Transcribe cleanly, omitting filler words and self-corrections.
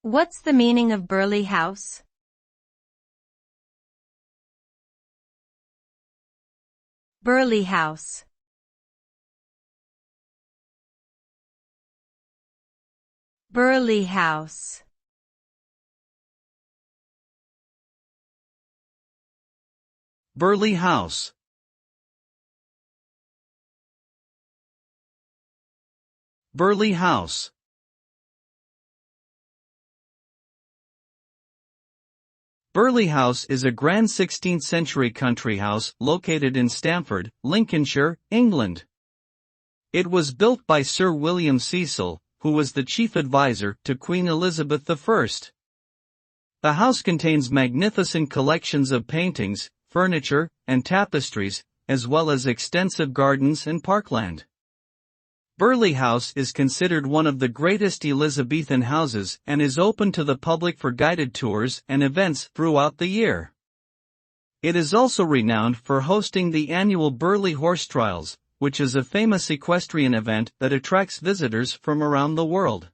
What's the meaning of Burghley House? Burghley House. Burghley House. Burghley House. Burghley House. Burghley House is a grand 16th-century country house located in Stamford, Lincolnshire, England. It was built by Sir William Cecil, who was the chief advisor to Queen Elizabeth I. The house contains magnificent collections of paintings, furniture, and tapestries, as well as extensive gardens and parkland. Burghley House is considered one of the greatest Elizabethan houses and is open to the public for guided tours and events throughout the year. It is also renowned for hosting the annual Burghley Horse Trials, which is a famous equestrian event that attracts visitors from around the world.